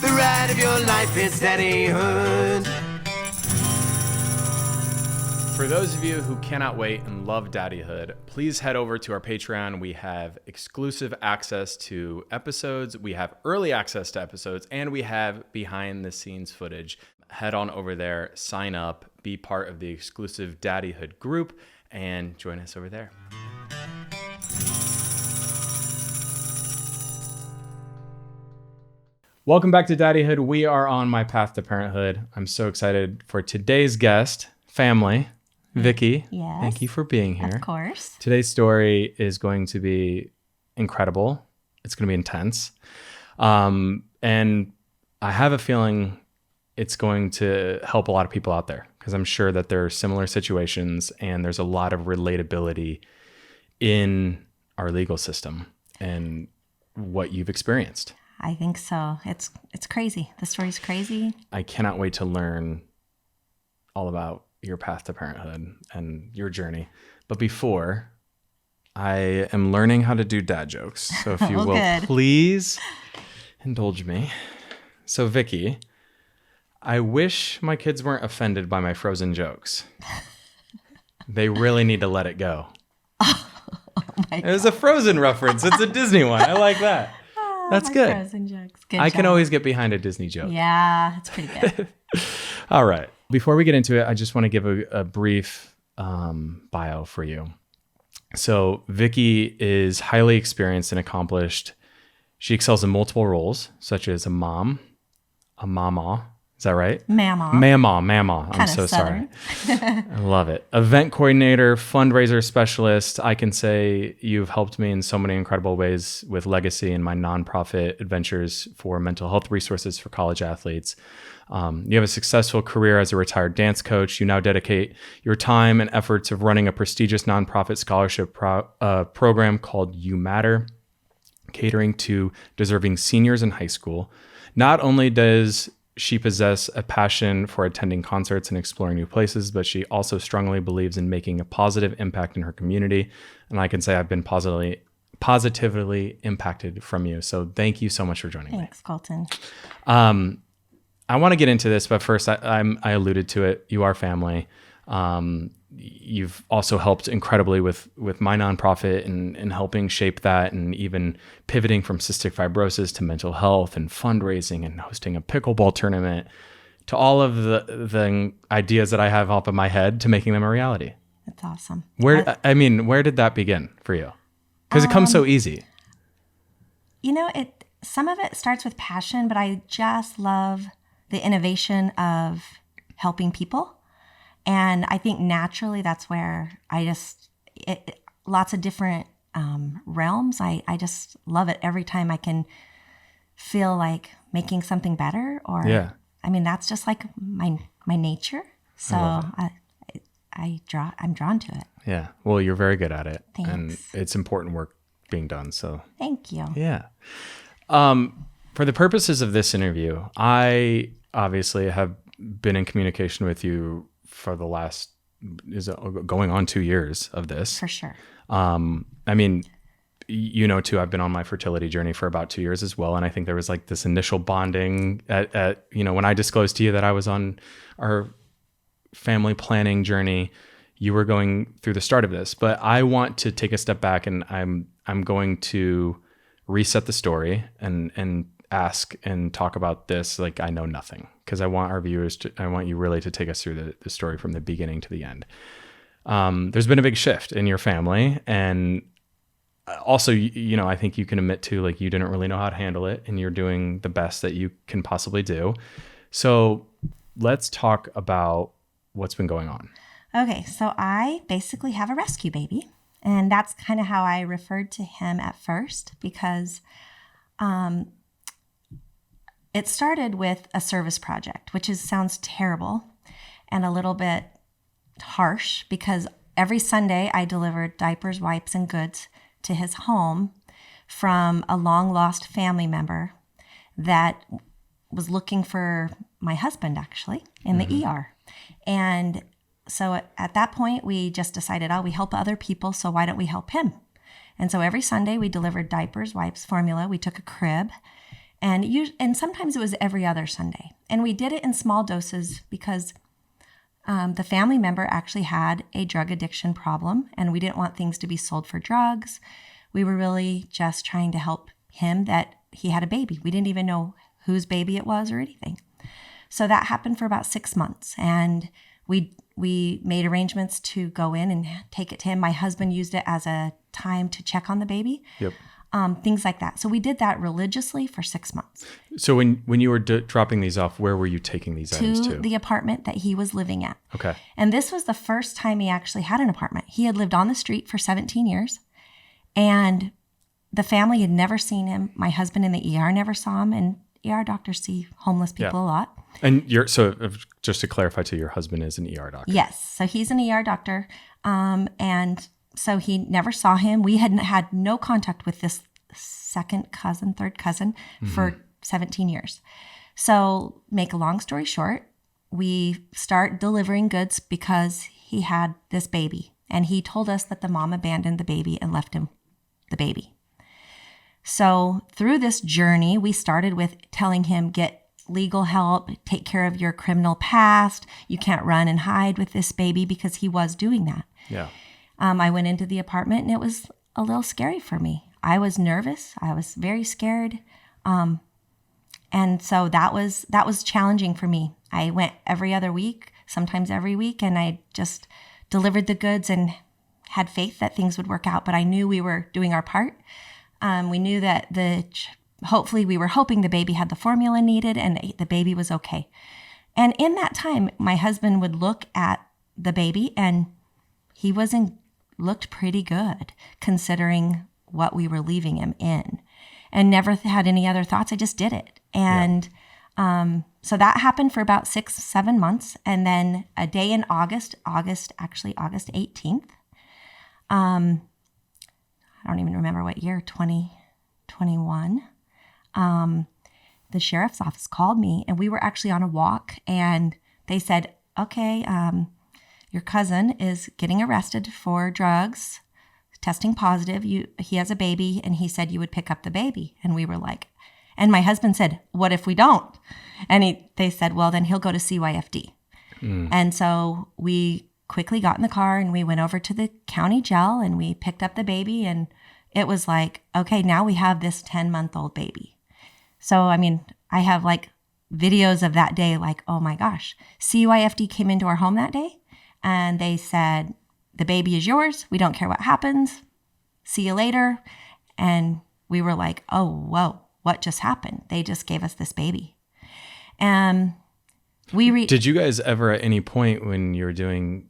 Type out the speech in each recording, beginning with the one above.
The ride of your life is daddyhood. For those of you who cannot wait and love daddyhood, please head over to our Patreon. We have exclusive access to episodes, we have early access to episodes, and we have behind the scenes footage. Head on over there, sign up, be part of the exclusive daddyhood group, and join us over there. Welcome back to Daddyhood. We are on my path to parenthood. I'm so excited for today's guest, family. Vickie, Yes. Thank you for being here. Of course. Today's story is going to be incredible. It's going to be intense. And I have a feeling it's going to help a lot of people out there because I'm sure that there are similar situations and there's a lot of relatability in our legal system and what you've experienced. I think so. It's crazy. The story's crazy. I cannot wait to learn all about your path to parenthood and your journey. But before, I am learning how to do dad jokes. So if you will good. Please indulge me. So Vickie, I wish my kids weren't offended by my Frozen jokes. They really need to let it go. Oh my It was a Frozen reference. It's a Disney one. I like that. That's good. Frozen jokes. Good I job. can always get behind a Disney joke. Yeah, it's pretty good. All right. Before we get into it, I just want to give a brief bio for you. So Vickie is highly experienced and accomplished. She excels in multiple roles, such as a mom, a mama. Is that right? Mama. I'm Kinda so southern. sorry. I love it. Event coordinator, fundraiser specialist. I can say you've helped me in so many incredible ways with Legacy and my nonprofit adventures for mental health resources for college athletes. You have a successful career as a retired dance coach. You now dedicate your time and efforts of running a prestigious nonprofit scholarship program called You Matter, catering to deserving seniors in high school. Not only does she possess a passion for attending concerts and exploring new places, but she also strongly believes in making a positive impact in her community. And I can say I've been positively impacted from you. So thank you so much for joining me. Thanks, Colton. I want to get into this, but first I alluded to it. You are family. You've also helped incredibly with my nonprofit and helping shape that, and even pivoting from cystic fibrosis to mental health and fundraising and hosting a pickleball tournament to all of the ideas that I have up in my head to making them a reality. That's awesome. Where did that begin for you? Because it comes so easy. You know, some of it starts with passion, but I just love the innovation of helping people. And I think naturally that's where lots of different realms. I just love it every time I can feel like making something better. Or Yeah. I mean, that's just like my nature. So I'm drawn to it. Yeah. Well, you're very good at it. Thanks. And it's important work being done. So Thank you. yeah. For the purposes of this interview, I obviously have been in communication with you for the last, going on 2 years of this. For sure. I mean, you know, too, I've been on my fertility journey for about 2 years as well. And I think there was like this initial bonding at when I disclosed to you that I was on our family planning journey, you were going through the start of this. But I want to take a step back, and I'm going to reset the story and ask and talk about this like I know nothing, because I want you really to take us through the story from the beginning to the end. There's been a big shift in your family, and also, I think you can admit to, like, you didn't really know how to handle it, and you're doing the best that you can possibly do. So let's talk about what's been going on. Okay, so I basically have a rescue baby, and that's kind of how I referred to him at first, because it started with a service project, which sounds terrible and a little bit harsh, because every Sunday I delivered diapers, wipes, and goods to his home from a long-lost family member that was looking for my husband, actually, in the ER. And so at that point, we just decided, we help other people, so why don't we help him? And so every Sunday we delivered diapers, wipes, formula. We took a crib And sometimes it was every other Sunday. And we did it in small doses because the family member actually had a drug addiction problem, and we didn't want things to be sold for drugs. We were really just trying to help him that he had a baby. We didn't even know whose baby it was or anything. So that happened for about 6 months, and we made arrangements to go in and take it to him. My husband used it as a time to check on the baby. Yep. Things like that. So we did that religiously for 6 months. So when you were dropping these off, where were you taking these items to? The apartment that he was living at. Okay. And this was the first time he actually had an apartment. He had lived on the street for 17 years, and the family had never seen him. My husband in the ER never saw him, and ER doctors see homeless people a lot. And just to clarify too, your husband is an ER doctor. Yes. So he's an ER doctor. And so he never saw him. We hadn't had no contact with this second cousin, third cousin for 17 years. So make a long story short, we start delivering goods because he had this baby. And he told us that the mom abandoned the baby and left him the baby. So through this journey, we started with telling him, get legal help, take care of your criminal past. You can't run and hide with this baby, because he was doing that. Yeah. I went into the apartment, and it was a little scary for me. I was nervous. I was very scared. And so that was challenging for me. I went every other week, sometimes every week, and I just delivered the goods and had faith that things would work out. But I knew we were doing our part. We knew that hopefully we were hoping the baby had the formula needed and the baby was okay. And in that time, my husband would look at the baby, and he looked pretty good considering what we were leaving him in, and never had any other thoughts. I just did it. And so that happened for about 6-7 months. And then a day in August 18th, I don't even remember what year, 2021, the sheriff's office called me, and we were actually on a walk, and they said, okay, your cousin is getting arrested for drugs, testing positive. He has a baby, and he said you would pick up the baby. And we were like, and my husband said, what if we don't? And they said, well, then he'll go to CYFD. And so we quickly got in the car, and we went over to the county jail, and we picked up the baby, and it was like, okay, now we have this 10-month-old baby. So, I mean, I have like videos of that day, like, oh my gosh, CYFD came into our home that day, and they said, the baby is yours. We don't care what happens. See you later. And we were like, oh, whoa, what just happened? They just gave us this baby. And did you guys ever at any point when you were doing,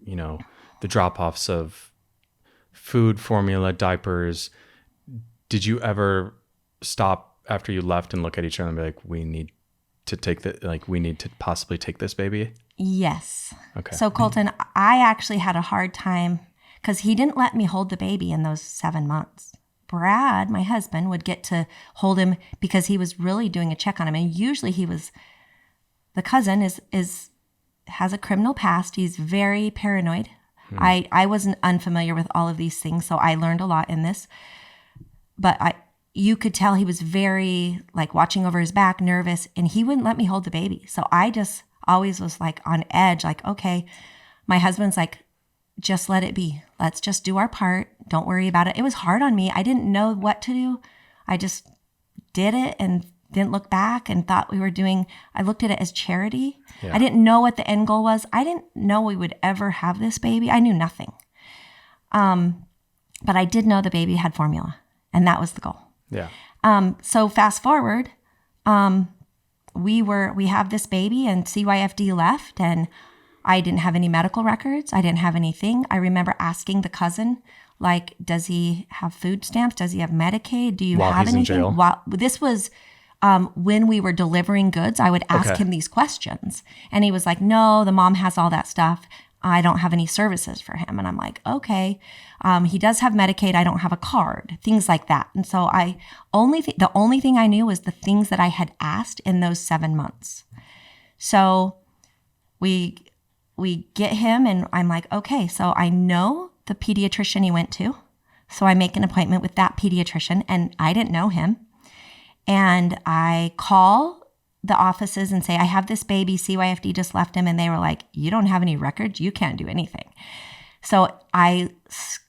the drop-offs of food, formula, diapers, did you ever stop after you left and look at each other and be like, we need to possibly take this baby? Yes. Okay. So Colton, I actually had a hard time because he didn't let me hold the baby in those 7 months. Brad, my husband, would get to hold him because he was really doing a check on him. And usually the cousin has a criminal past. He's very paranoid. I wasn't unfamiliar with all of these things, so I learned a lot in this. But you could tell he was very like watching over his back, nervous, and he wouldn't let me hold the baby. So I just always was like on edge, like, okay, my husband's like, just let it be. Let's just do our part. Don't worry about it. It was hard on me. I didn't know what to do. I just did it and didn't look back and thought I looked at it as charity. Yeah. I didn't know what the end goal was. I didn't know we would ever have this baby. I knew nothing. But I did know the baby had formula, and that was the goal. Yeah. So fast forward, we have this baby, and CYFD left, and I didn't have any medical records. I didn't have anything. I remember asking the cousin, like, does he have food stamps? Does he have Medicaid? Do you have anything? In jail? This was when we were delivering goods. I would ask him these questions, and he was like, no, the mom has all that stuff. I don't have any services for him. And I'm like, okay. He does have Medicaid. I don't have a card, things like that. And so the only thing I knew was the things that I had asked in those 7 months. So we get him, and I'm like, okay, so I know the pediatrician he went to. So I make an appointment with that pediatrician, and I didn't know him. And I call the offices and say, I have this baby, CYFD just left him. And they were like, you don't have any records? You can't do anything. So I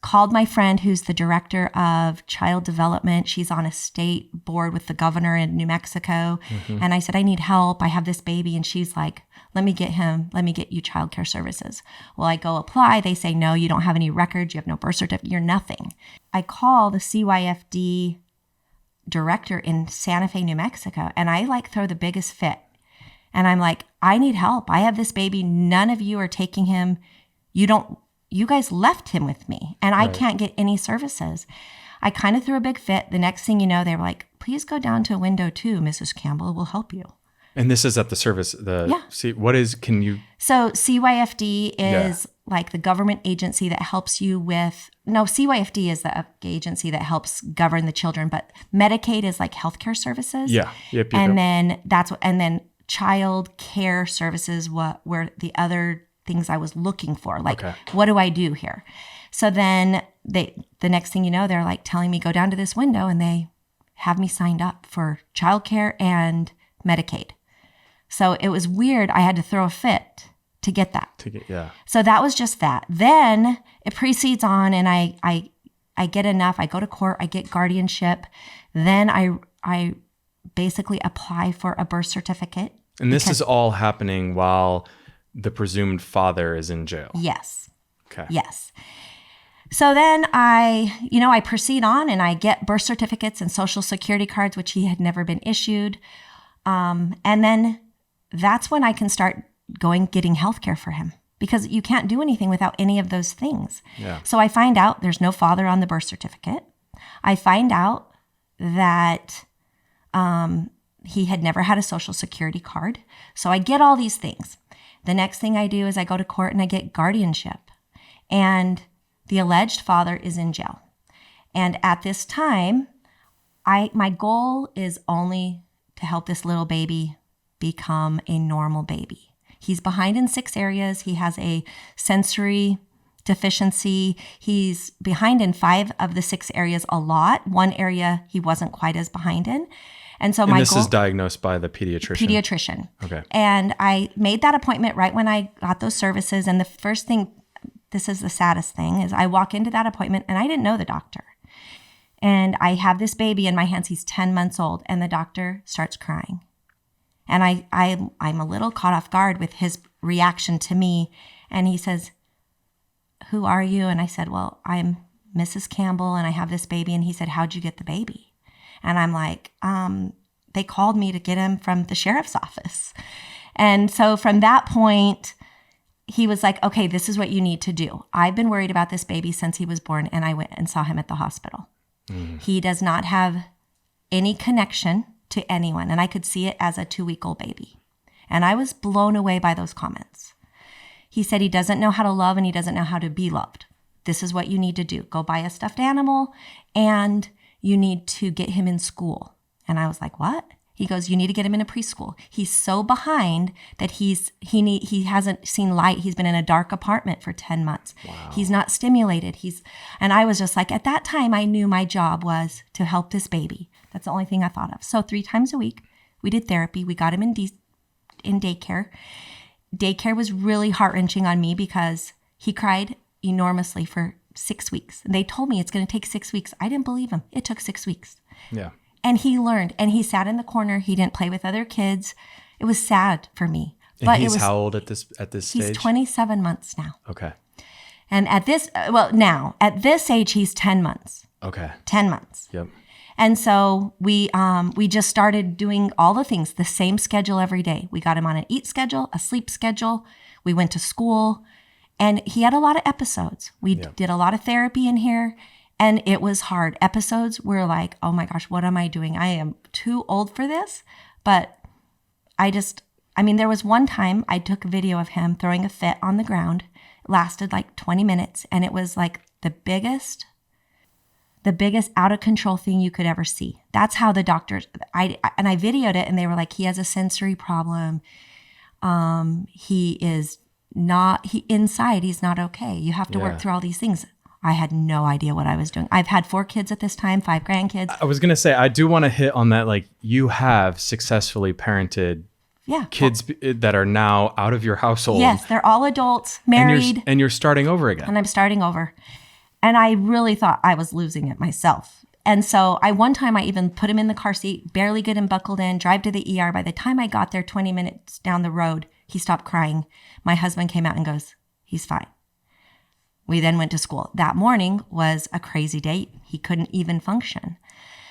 called my friend who's the director of child development. She's on a state board with the governor in New Mexico. And I said, I need help. I have this baby. And she's like, let me get you childcare services. Well, I go apply. They say, no, you don't have any records. You have no birth certificate. You're nothing. I call the CYFD director in Santa Fe, New Mexico, and I like throw the biggest fit. And I'm like, I need help. I have this baby. None of you are taking him. You guys left him with me, and I can't get any services. I kind of threw a big fit. The next thing you know, they were like, please go down to window 2, Mrs. Campbell. We'll help you. And this is at the service. See, what is, can you? So CYFD is like the government agency that helps you with, CYFD is the agency that helps govern the children, but Medicaid is like healthcare services. Yeah. Yep. Then and then child care services were the other things I was looking for. Like, what do I do here? So then the next thing you know, they're like telling me, go down to this window, and they have me signed up for childcare and Medicaid. So it was weird. I had to throw a fit to get that. So that was just that. Then it proceeds on, and I get enough. I go to court. I get guardianship. Then I basically apply for a birth certificate. And this is all happening while the presumed father is in jail. Yes. Okay. Yes. So then I proceed on, and I get birth certificates and social security cards, which he had never been issued. And then that's when I can start getting healthcare for him, because you can't do anything without any of those things. Yeah. So I find out there's no father on the birth certificate. I find out that he had never had a social security card. So I get all these things. The next thing I do is I go to court and I get guardianship. And the alleged father is in jail. And at this time, my goal is only to help this little baby become a normal baby. He's behind in 6 areas. He has a sensory deficiency. He's behind in 5 of the 6 areas a lot. One area he wasn't quite as behind in. And so this is diagnosed by the pediatrician. Okay. And I made that appointment right when I got those services. And the first thing, this is the saddest thing, is I walk into that appointment and I didn't know the doctor. And I have this baby in my hands. He's 10 months old. And the doctor starts crying. And I'm a little caught off guard with his reaction to me. And he says, who are you? And I said, well, I'm Mrs. Campbell and I have this baby. And he said, how'd you get the baby? And I'm like, they called me to get him from the sheriff's office. And so from that point, he was like, okay, this is what you need to do. I've been worried about this baby since he was born, and I went and saw him at the hospital. He does not have any connection to anyone, and I could see it as a 2-week-old baby. And I was blown away by those comments. He said he doesn't know how to love and he doesn't know how to be loved. This is what you need to do. Go buy a stuffed animal, and you need to get him in school. And I was like, what? He goes, you need to get him in a preschool. He's so behind that he hasn't seen light. He's been in a dark apartment for 10 months. Wow. He's not stimulated. And I was just like, at that time, I knew my job was to help this baby. That's the only thing I thought of. So 3 times a week, we did therapy. We got him in daycare. Daycare was really heart-wrenching on me because he cried enormously for 6 weeks. And they told me it's going to take 6 weeks. I didn't believe them. It took 6 weeks. Yeah. And he learned, and he sat in the corner. He didn't play with other kids. It was sad for me. And he's how old at this stage? He's 27 months now. Okay. And at this age, he's 10 months. Okay. 10 months. Yep. And so we just started doing all the things, the same schedule every day. We got him on an eat schedule, a sleep schedule. We went to school, and he had a lot of episodes. We did a lot of therapy in here. And it was hard. Episodes were like, oh my gosh, what am I doing? I am too old for this. But there was one time I took a video of him throwing a fit on the ground. It lasted like 20 minutes. And it was like the biggest out of control thing you could ever see. That's how the doctors, I videoed it, and they were like, he has a sensory problem. Inside, he's not okay. You have to work through all these things. I had no idea what I was doing. I've had 4 kids at this time, 5 grandkids. I was going to say, I do want to hit on that. Like, you have successfully parented kids that are now out of your household. Yes, they're all adults, married. And you're starting over again. And I'm starting over. And I really thought I was losing it myself. And so one time I even put him in the car seat, barely get him buckled in, drive to the ER. By the time I got there 20 minutes down the road, he stopped crying. My husband came out and goes, he's fine. We then went to school. That morning was a crazy day. He couldn't even function.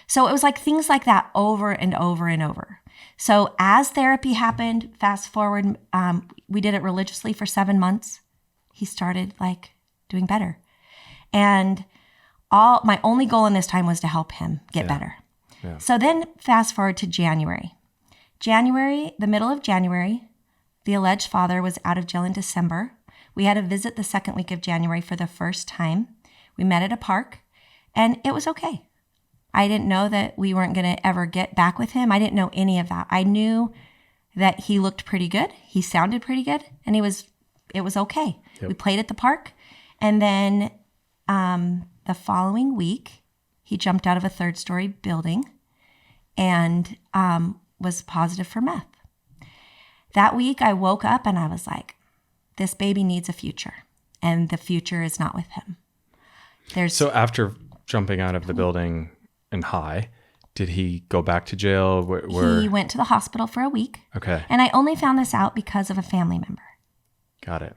So it was like things like that over and over and over. So as therapy happened, fast forward, we did it religiously for 7 months. He started like doing better. And my only goal in this time was to help him get better. Yeah. So then fast forward to January. The middle of January, the alleged father was out of jail in December. We had a visit the second week of January for the first time. We met at a park, and it was okay. I didn't know that we weren't going to ever get back with him. I didn't know any of that. I knew that he looked pretty good. He sounded pretty good, and it was okay. Yep. We played at the park, and then the following week, he jumped out of a 3rd-story building and was positive for meth. That week, I woke up and I was like, this baby needs a future, and the future is not with him. So after jumping out of the building and high, did he go back to jail? He went to the hospital for a week. Okay. And I only found this out because of a family member. Got it.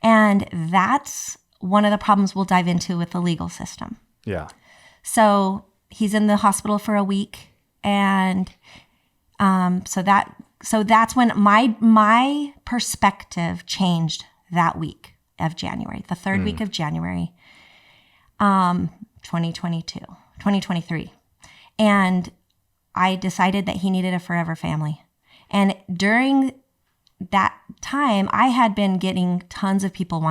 And that's one of the problems we'll dive into with the legal system. Yeah. So he's in the hospital for a week, and so that's when my perspective changed that week of January, the 3rd week of January, 2023. And I decided that he needed a forever family. And during that time, I had been getting tons of people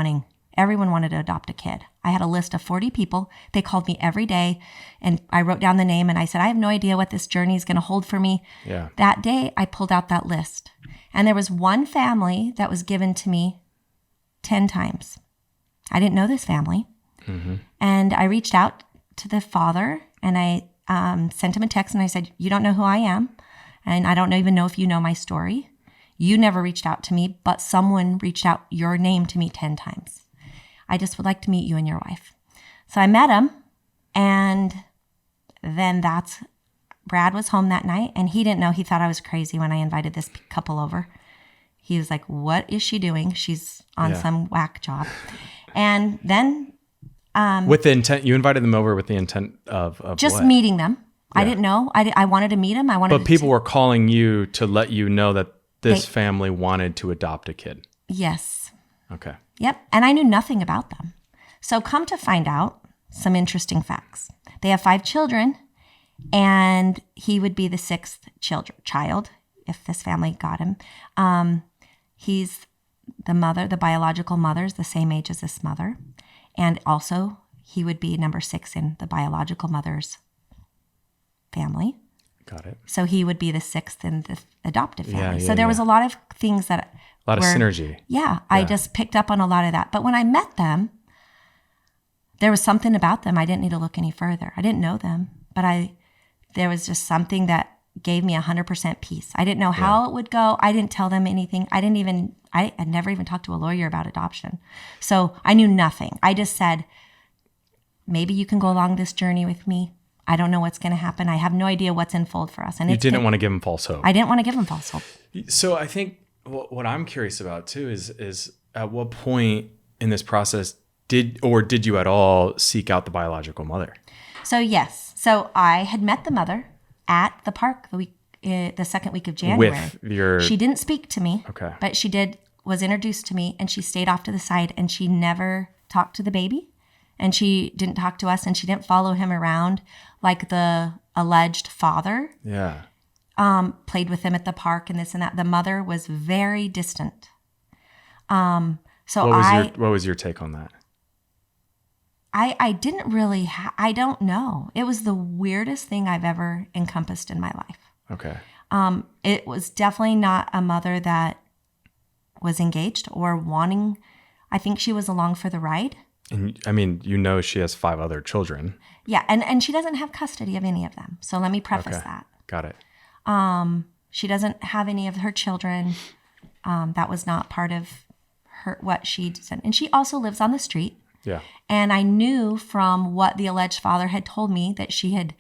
everyone wanted to adopt a kid. I had a list of 40 people. They called me every day, and I wrote down the name, and I said, I have no idea what this journey is going to hold for me. Yeah. That day, I pulled out that list, and there was one family that was given to me 10 times. I didn't know this family, and I reached out to the father, and I sent him a text, and I said, you don't know who I am, and I don't even know if you know my story. You never reached out to me, but someone reached out your name to me 10 times. I just would like to meet you and your wife. So I met him, and then Brad was home that night, and he didn't know. He thought I was crazy when I invited this couple over. He was like, what is she doing? She's on some whack job. And then... with the intent, you invited them over with the intent of just what? Meeting them. Yeah. I didn't know. I wanted to meet him. But people were calling you to let you know that this family wanted to adopt a kid. Yes. Okay. Yep. And I knew nothing about them. So come to find out some interesting facts. They have 5 children, and he would be the 6th child if this family got him. He's the biological mother's the same age as this mother. And also he would be number 6 in the biological mother's family. Got it. So he would be the 6th in the adoptive family. So there was a lot of things that... A lot of synergy. Yeah, I just picked up on a lot of that. But when I met them, there was something about them. I didn't need to look any further. I didn't know them, but there was just something that gave me 100% peace. I didn't know how it would go. I didn't tell them anything. I had never even talked to a lawyer about adoption. So I knew nothing. I just said, maybe you can go along this journey with me. I don't know what's going to happen. I have no idea what's in fold for us. And you didn't want to give them false hope. I didn't want to give them false hope. So I think what I'm curious about too is at what point in this process did you at all seek out the biological mother? So yes. So I had met the mother at the park the second week of January. She didn't speak to me. Okay. But she was introduced to me, and she stayed off to the side, and she never talked to the baby, and she didn't talk to us, and she didn't follow him around like the alleged father. Yeah. Played with him at the park and this and that. The mother was very distant. So what was your take on that? I didn't really, I don't know. It was the weirdest thing I've ever encompassed in my life. Okay. It was definitely not a mother that was engaged or wanting. I think she was along for the ride. And I mean, she has 5 other children. Yeah, and she doesn't have custody of any of them. So let me preface that. Got it. She doesn't have any of her children. That was not part of what she said. And she also lives on the street. Yeah. And I knew from what the alleged father had told me that she had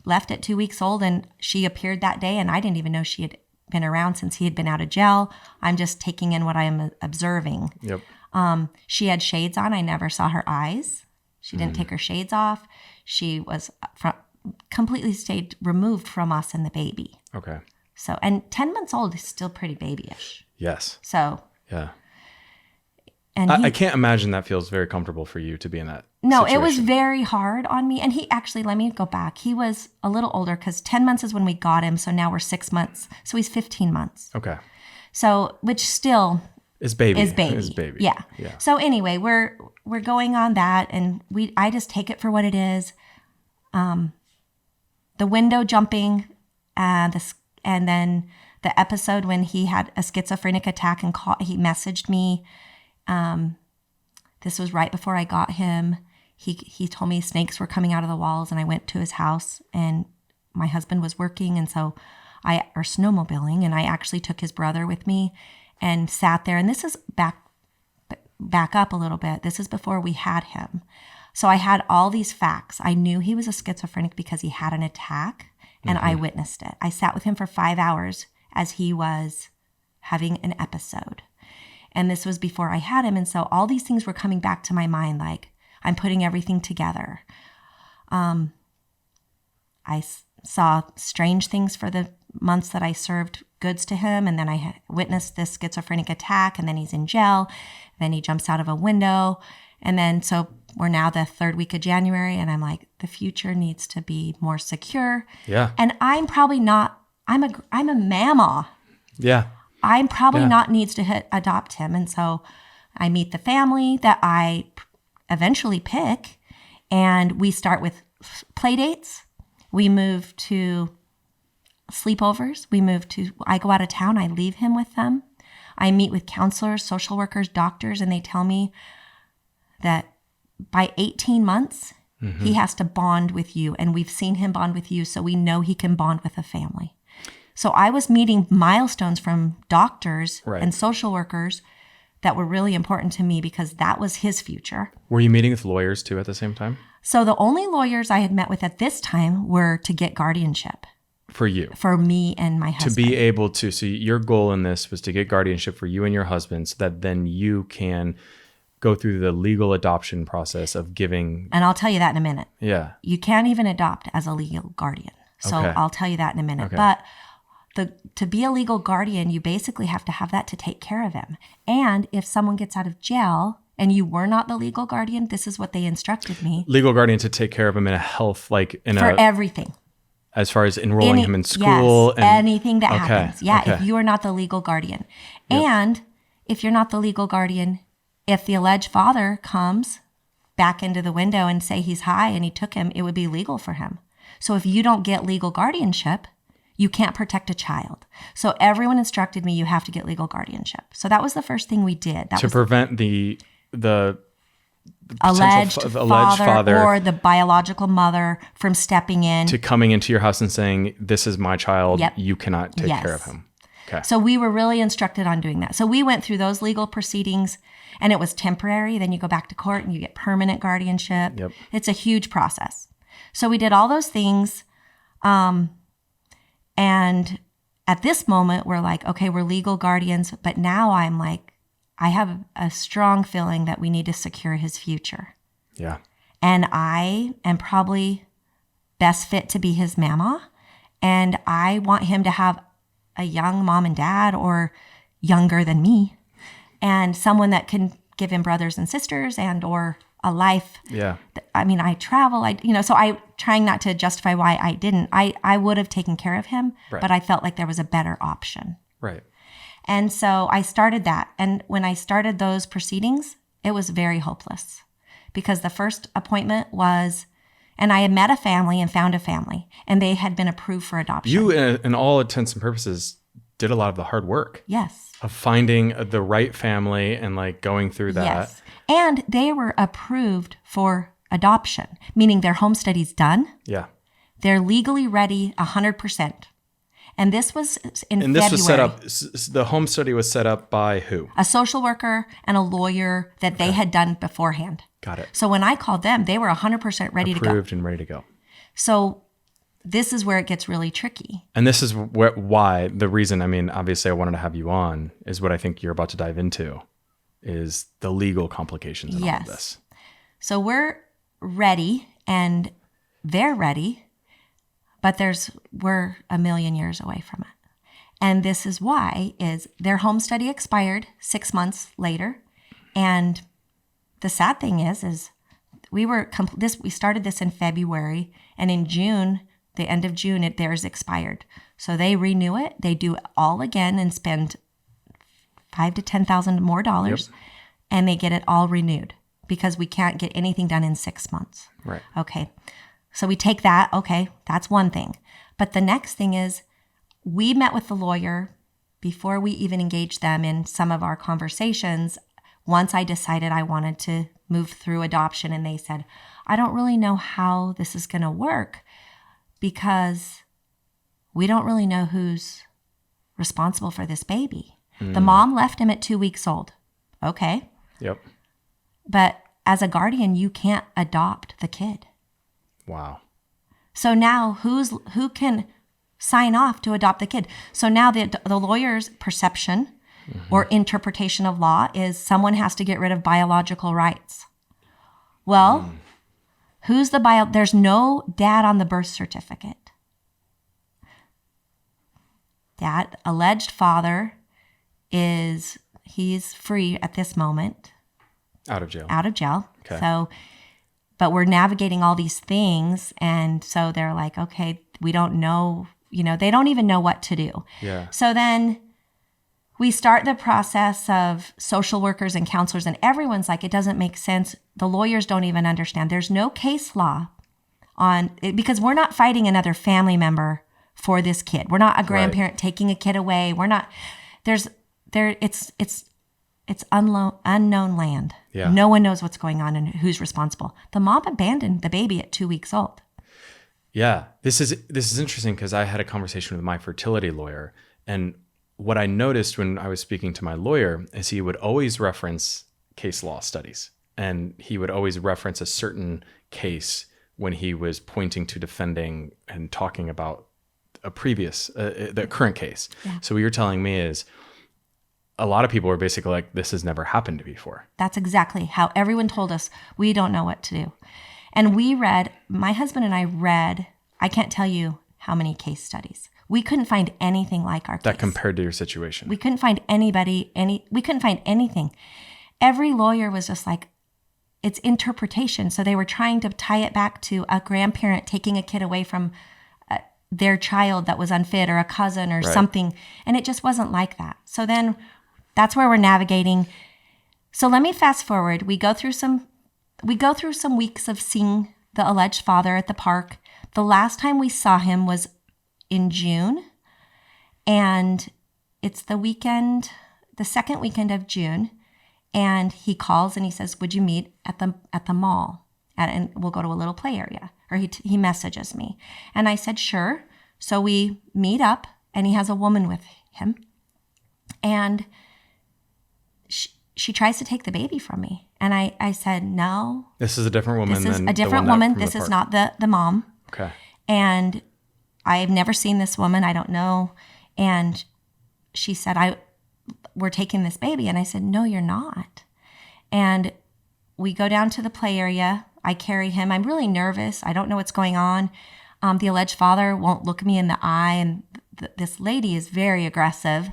left at 2 weeks old, and she appeared that day, and I didn't even know she had been around since he had been out of jail. I'm just taking in what I am observing. Yep. She had shades on. I never saw her eyes. She didn't take her shades off. She was completely stayed removed from us and the baby. Okay. So, and 10 months old is still pretty babyish. Yes. So. Yeah. And I can't imagine that feels very comfortable for you to be in that No, situation. It was very hard on me. And he actually, let me go back. He was a little older because 10 months is when we got him. So now we're 6 months. So he's 15 months. Okay. So, which still is baby. Yeah. So anyway, we're going on that, and I just take it for what it is. The window jumping, and then the episode when he had a schizophrenic attack and he messaged me. This was right before I got him. He told me snakes were coming out of the walls, and I went to his house, and my husband was working, and so or snowmobiling, and I actually took his brother with me and sat there. And this is back up a little bit. This is before we had him. So I had all these facts. I knew he was a schizophrenic because he had an attack, and I witnessed it. I sat with him for 5 hours as he was having an episode. And this was before I had him. And so all these things were coming back to my mind, like I'm putting everything together. I saw strange things for the months that I served goods to him. And then I witnessed this schizophrenic attack, and then he's in jail. Then he jumps out of a window. And then, so we're now the 3rd week of January, and I'm like, the future needs to be more secure. Yeah. And I'm probably not, I'm a mama. Yeah. I'm probably not needs to adopt him. And so I meet the family that I eventually pick, and we start with play dates. We move to sleepovers. I go out of town. I leave him with them. I meet with counselors, social workers, doctors, and they tell me that by 18 months, he has to bond with you. And we've seen him bond with you, so we know he can bond with a family. So I was meeting milestones from doctors and social workers that were really important to me because that was his future. Were you meeting with lawyers too at the same time? So the only lawyers I had met with at this time were to get guardianship. For you? For me and my husband. To be able to, so your goal in this was to get guardianship for you and your husband so that then you can go through the legal adoption process of giving. And I'll tell you that in a minute. Yeah. You can't even adopt as a legal guardian. So I'll tell you that in a minute. Okay. But to be a legal guardian, you basically have to have that to take care of him. And if someone gets out of jail and you were not the legal guardian, this is what they instructed me. Legal guardian to take care of him in a health, like in for everything. As far as enrolling him in school. Yes, and anything that happens. Yeah, if you are not the legal guardian. Yep. And if you're not the legal guardian, if the alleged father comes back into the window and say he's high and he took him, it would be legal for him. So if you don't get legal guardianship, you can't protect a child. So everyone instructed me you have to get legal guardianship. So that was the first thing we did. That to was prevent the alleged father or the biological mother from stepping in. To coming into your house and saying, this is my child, you cannot take care of him. Okay. So we were really instructed on doing that. So we went through those legal proceedings, and it was temporary. Then you go back to court and you get permanent guardianship. Yep. It's a huge process. So we did all those things. And at this moment, we're like, okay, we're legal guardians. But now I'm like, I have a strong feeling that we need to secure his future. Yeah. And I am probably best fit to be his mama. And I want him to have a young mom and dad, or younger than me, and someone that can give him brothers and sisters and or a life. Yeah. I mean, I travel, so I trying not to justify why I didn't. I would have taken care of him, but I felt like there was a better option. Right. And so I started that. And when I started those proceedings, it was very hopeless because the first appointment was, and I had met a family and found a family, and they had been approved for adoption. You, in all intents and purposes, did a lot of the hard work. Yes. Of finding the right family and like going through that. Yes. And they were approved for adoption, meaning their home study's done. Yeah. They're legally ready 100%. And this was in February. And this was set up, the home study was set up by who? A social worker and a lawyer that they had done beforehand. Got it. So when I called them, they were 100% ready to go. Approved and ready to go. So this is where it gets really tricky. And this is why the reason, I mean, obviously I wanted to have you on is what I think you're about to dive into is the legal complications in all of this. So we're ready and they're ready, but we're a million years away from it. And this is why is their home study expired 6 months later. And the sad thing is we started this in February, and in June, the end of June, theirs expired. So they renew it. They do it all again and spend $5,000 to $10,000 more dollars, and they get it all renewed because we can't get anything done in 6 months. Right. Okay. So we take that. Okay, that's one thing. But the next thing is we met with the lawyer before we even engaged them in some of our conversations. Once I decided I wanted to move through adoption, and they said, I don't really know how this is going to work because we don't really know who's responsible for this baby. The mom left him at 2 weeks old. Okay. Yep. But as a guardian, you can't adopt the kid. Wow. So now who can sign off to adopt the kid? So now the lawyer's perception or interpretation of law is someone has to get rid of biological rights. Well, there's no dad on the birth certificate. That alleged father he's free at this moment. Out of jail. Out of jail. Okay. So, but we're navigating all these things. And so they're like, okay, we don't know, they don't even know what to do. Yeah. So then we start the process of social workers and counselors, and everyone's like, it doesn't make sense. The lawyers don't even understand. There's no case law on it because we're not fighting another family member for this kid. We're not a grandparent taking a kid away. We're not, it's unknown land. Yeah. No one knows what's going on and who's responsible. The mom abandoned the baby at 2 weeks old. Yeah. This is interesting because I had a conversation with my fertility lawyer, and what I noticed when I was speaking to my lawyer is he would always reference case law studies, and he would always reference a certain case when he was pointing to defending and talking about a previous, the current case. Yeah. So what you're telling me is a lot of people are basically like, this has never happened before. That's exactly how everyone told us. We don't know what to do. And my husband and I read, I can't tell you how many case studies. We couldn't find anything like our case. That compared to your situation. We couldn't find we couldn't find anything. Every lawyer was just like, it's interpretation. So they were trying to tie it back to a grandparent taking a kid away from their child that was unfit, or a cousin or something. And it just wasn't like that. So then that's where we're navigating. So let me fast forward. We go through some weeks of seeing the alleged father at the park. The last time we saw him was in June, and it's the second weekend of June, and he calls and he says, would you meet at the mall and we'll go to a little play area, or he messages me. And I said, sure. So we meet up, and he has a woman with him, and she tries to take the baby from me. And I said, no. This is a different woman. This is a different woman. This is not the mom. Okay. And I've never seen this woman. I don't know. And she said, we're taking this baby. And I said, no, you're not. And we go down to the play area. I carry him. I'm really nervous. I don't know what's going on. The alleged father won't look me in the eye. And this lady is very aggressive.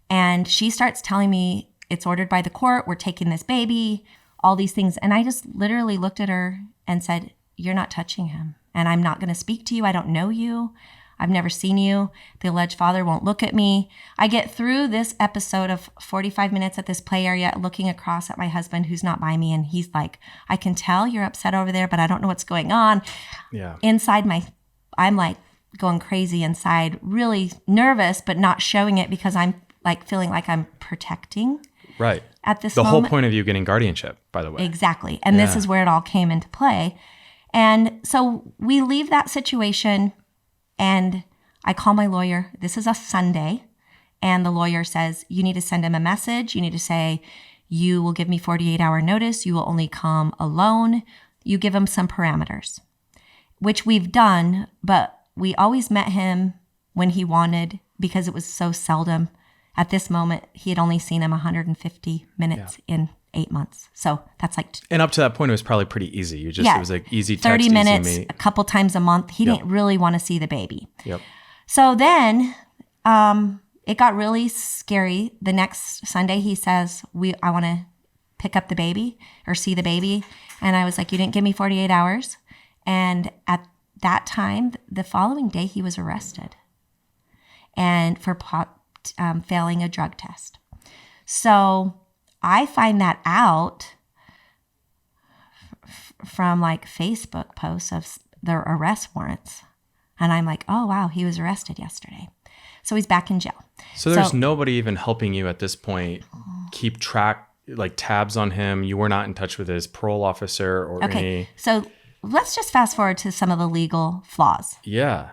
And she starts telling me it's ordered by the court. We're taking this baby, all these things. And I just literally looked at her and said, you're not touching him. And I'm not going to speak to you. I don't know you. I've never seen you. The alleged father won't look at me. I get through this episode of 45 minutes at this play area looking across at my husband who's not by me. And he's like, I can tell you're upset over there, but I don't know what's going on. Yeah. Inside I'm like, going crazy inside, really nervous, but not showing it because I'm like feeling like I'm protecting. Right. At this the moment. whole point of you getting guardianship, by the way. Exactly. And this Yeah. is where it all came into play. And so we leave that situation and I call my lawyer. This is a Sunday. And the lawyer says, you need to send him a message. You need to say, you will give me 48-hour notice. You will only come alone. You give him some parameters, which we've done, but we always met him when he wanted because it was so seldom. At this moment, he had only seen him 150 minutes in 8 months. So that's like... And up to that point, it was probably pretty easy. It was like easy text, 30 minutes, easy meet. a couple times a month. He didn't really want to see the baby. Yep. So then it got really scary. The next Sunday, he says, I want to pick up the baby or see the baby. And I was like, you didn't give me 48 hours. And at that time, the following day, he was arrested and for failing a drug test. So I find that out from like Facebook posts of their arrest warrants. And I'm like, oh, wow, he was arrested yesterday. So he's back in jail. So there's nobody even helping you at this point keep track, like tabs on him. You were not in touch with his parole officer or any... So let's just fast forward to some of the legal flaws. Yeah.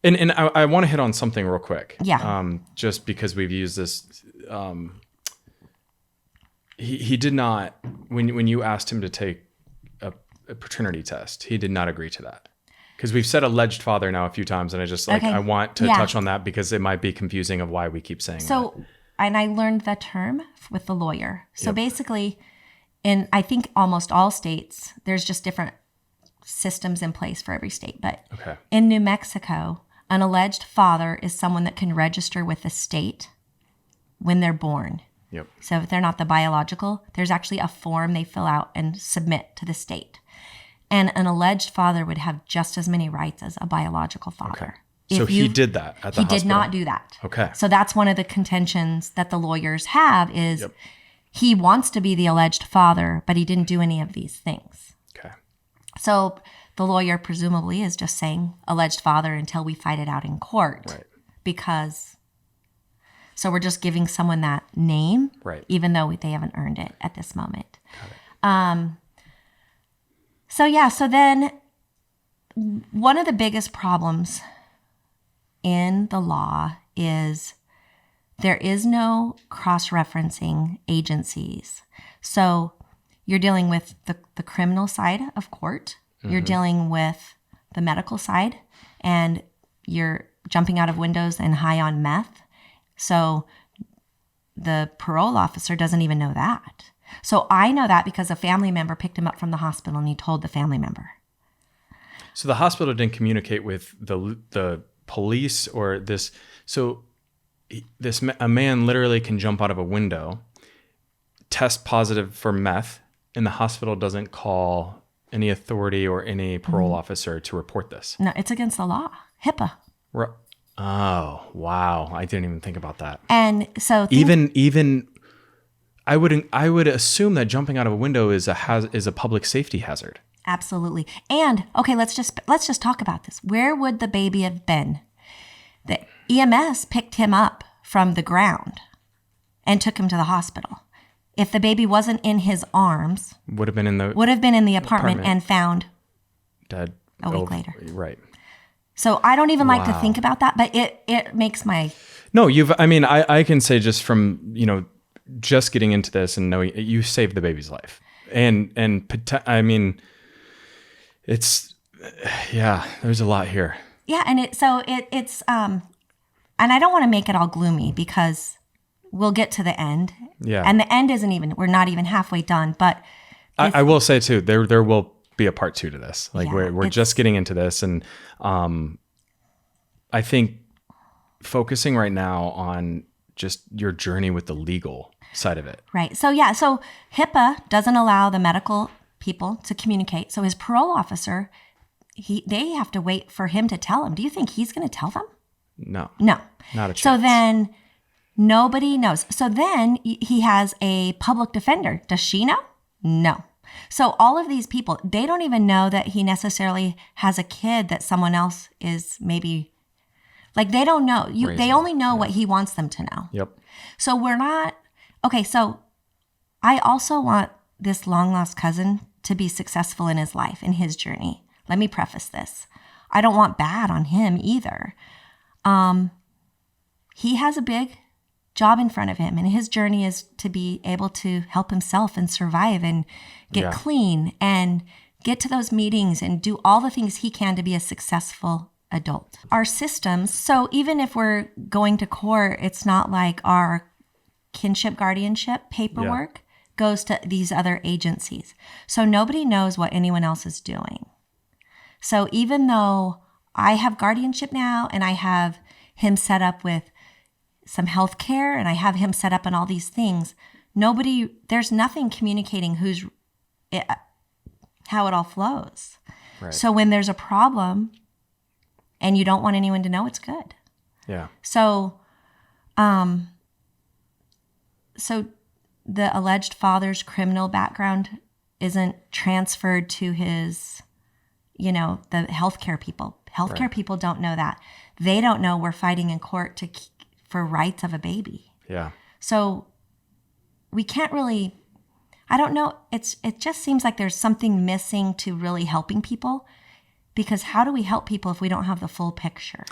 And I want to hit on something real quick. Yeah. Just because we've used this... He did not... When you asked him to take a paternity test, he did not agree to that. Because we've said alleged father now a few times, and I just I want to touch on that because it might be confusing of why we keep saying that. So, and I learned the term with the lawyer. So basically, in I think almost all states, there's just different systems in place for every state. But in New Mexico, an alleged father is someone that can register with the state when they're born. Yep. So if they're not the biological, there's actually a form they fill out and submit to the state. And an alleged father would have just as many rights as a biological father. So he did that at the hospital? He did not do that. Okay. So that's one of the contentions that the lawyers have is he wants to be the alleged father, but he didn't do any of these things. Okay. So the lawyer presumably is just saying alleged father until we fight it out in court. Right. Because... So we're just giving someone that name, even though they haven't earned it at this moment. So then one of the biggest problems in the law is there is no cross-referencing agencies. So you're dealing with the criminal side of court, you're dealing with the medical side, and you're jumping out of windows and high on meth. So the parole officer doesn't even know that. So I know that because a family member picked him up from the hospital and he told the family member. So the hospital didn't communicate with the police or this. So a man literally can jump out of a window, test positive for meth, and the hospital doesn't call any authority or any parole officer to report this. No, it's against the law. HIPAA. Oh, wow. I didn't even think about that. And so even I would assume that jumping out of a window is a public safety hazard. Absolutely. And okay, let's just talk about this. Where would the baby have been? The EMS picked him up from the ground and took him to the hospital. If the baby wasn't in his arms, would have been in the apartment and found dead a week later. Right. So I don't even like to think about that, but it makes my... No, I can say just from, just getting into this and knowing you saved the baby's life. And it's, there's a lot here. Yeah. And it's, and I don't want to make it all gloomy because we'll get to the end. Yeah. And the end we're not even halfway done, but... I will say too, there will be a part 2 to this. Like we're just getting into this. And I think focusing right now on just your journey with the legal side of it. Right. So HIPAA doesn't allow the medical people to communicate. So his parole officer, they have to wait for him to tell him. Do you think he's going to tell them? No. Not a chance. So then nobody knows. So then he has a public defender. Does she know? No. So all of these people, they don't even know that he necessarily has a kid that someone else is maybe, like they don't know. They only know what he wants them to know. Yep. So we're not, okay, so I also want this long lost cousin to be successful in his life, in his journey. Let me preface this. I don't want bad on him either. He has a big job in front of him, and his journey is to be able to help himself and survive and get clean and get to those meetings and do all the things he can to be a successful adult. Our systems, so even if we're going to court, it's not like our kinship guardianship paperwork goes to these other agencies. So nobody knows what anyone else is doing. So even though I have guardianship now and I have him set up with some health care and I have him set up on all these things, there's nothing communicating how it all flows. Right. So when there's a problem and you don't want anyone to know, it's good. Yeah. So, so the alleged father's criminal background isn't transferred to his, the healthcare people. Healthcare people don't know that. They don't know we're fighting in court for rights of a baby. Yeah. So we can't really, I don't know. It just seems like there's something missing to really helping people, because how do we help people if we don't have the full picture?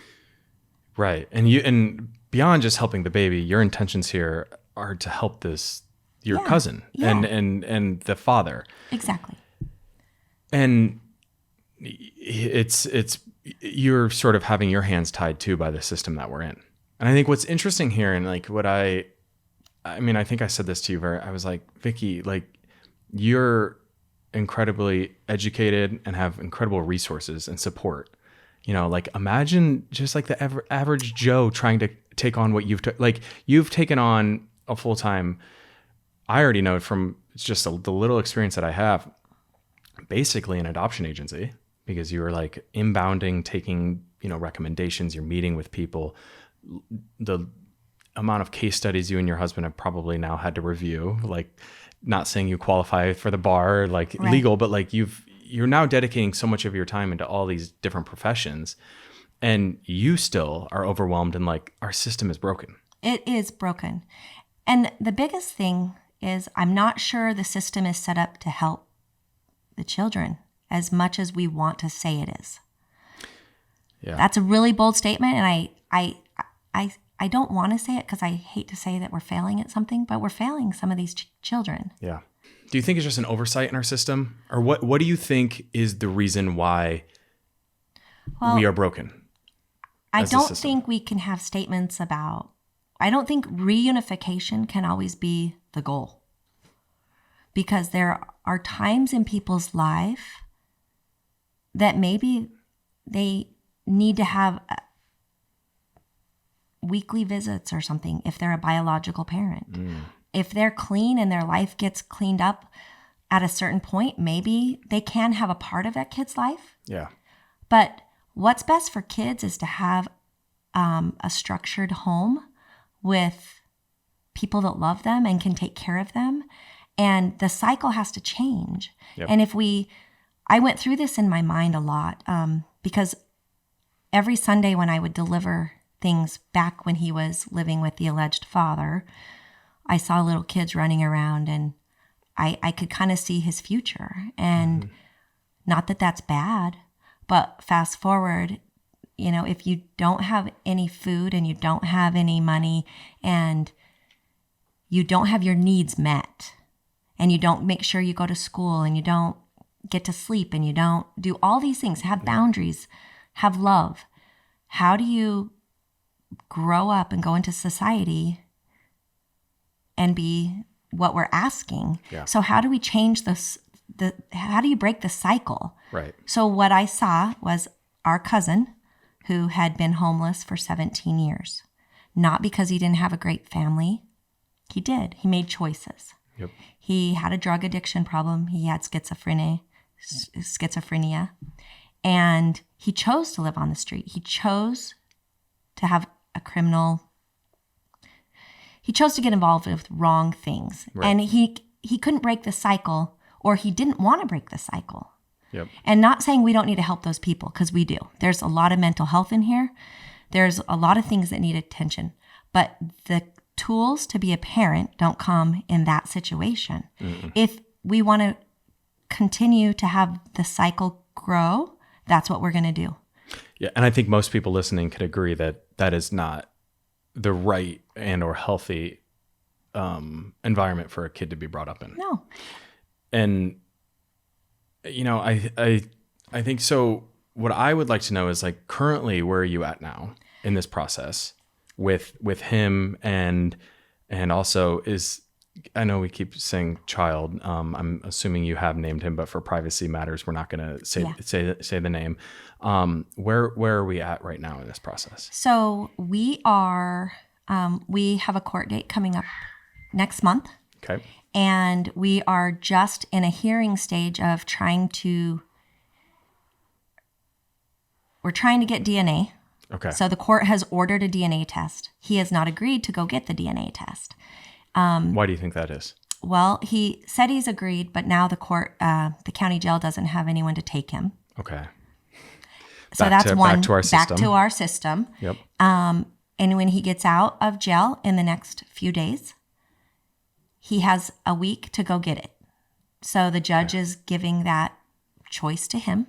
Right. And beyond just helping the baby, your intentions here are to help your cousin and the father. Exactly. And it's you're sort of having your hands tied too by the system that we're in. And I think what's interesting here, and like what I think I said this to you I was like, Vickie, like you're incredibly educated and have incredible resources and support. Like imagine just like the average Joe trying to take on what you've taken on a full-time. I already know from just the little experience that I have, basically an adoption agency, because you were like inbounding, taking, recommendations, you're meeting with people. The amount of case studies you and your husband have probably now had to review, like not saying you qualify for the bar, like legal, but like you're now dedicating so much of your time into all these different professions, and you still are overwhelmed and like our system is broken. It is broken. And the biggest thing is I'm not sure the system is set up to help the children as much as we want to say it is. Yeah. That's a really bold statement, and I don't want to say it because I hate to say that we're failing at something, but we're failing some of these children. Yeah. Do you think it's just an oversight in our system? Or what do you think is the reason why we are broken? I don't think we can have statements about, I don't think reunification can always be the goal. Because there are times in people's life that maybe they need to have weekly visits or something if they're a biological parent. If they're clean and their life gets cleaned up at a certain point, maybe they can have a part of that kid's life. Yeah. But what's best for kids is to have a structured home with people that love them and can take care of them. And the cycle has to change. Yep. And I went through this in my mind a lot because every Sunday when I would deliver things back when he was living with the alleged father, I saw little kids running around, and I could kind of see his future. And not that that's bad, but fast forward, if you don't have any food and you don't have any money and you don't have your needs met and you don't make sure you go to school and you don't get to sleep and you don't do all these things, have boundaries, have love, how do you grow up and go into society and be what we're asking? Yeah. So how do we change this? How do you break the cycle? Right. So what I saw was our cousin who had been homeless for 17 years, not because he didn't have a great family. He did. He made choices. Yep. He had a drug addiction problem. He had schizophrenia, and he chose to live on the street. He chose to have he chose to get involved with wrong things. Right. And he couldn't break the cycle or he didn't want to break the cycle. Yep. And not saying we don't need to help those people, because we do. There's a lot of mental health in here. There's a lot of things that need attention. But the tools to be a parent don't come in that situation. Mm-mm. If we want to continue to have the cycle grow, that's what we're going to do. Yeah, and I think most people listening could agree that that is not the right and or healthy environment for a kid to be brought up in. No. And I think so. What I would like to know is, like, currently, where are you at now in this process with him, and also is, I know we keep saying child. I'm assuming you have named him, but for privacy matters, we're not going to say the name. Where are we at right now in this process? So we have a court date coming up next month. Okay. And we are just in a hearing stage of we're trying to get DNA. Okay. So the court has ordered a DNA test. He has not agreed to go get the DNA test. Why do you think that is? Well, he said he's agreed, but now the county jail doesn't have anyone to take him. Okay. So back to our system. Yep. And when he gets out of jail in the next few days, he has a week to go get it. So the judge is giving that choice to him.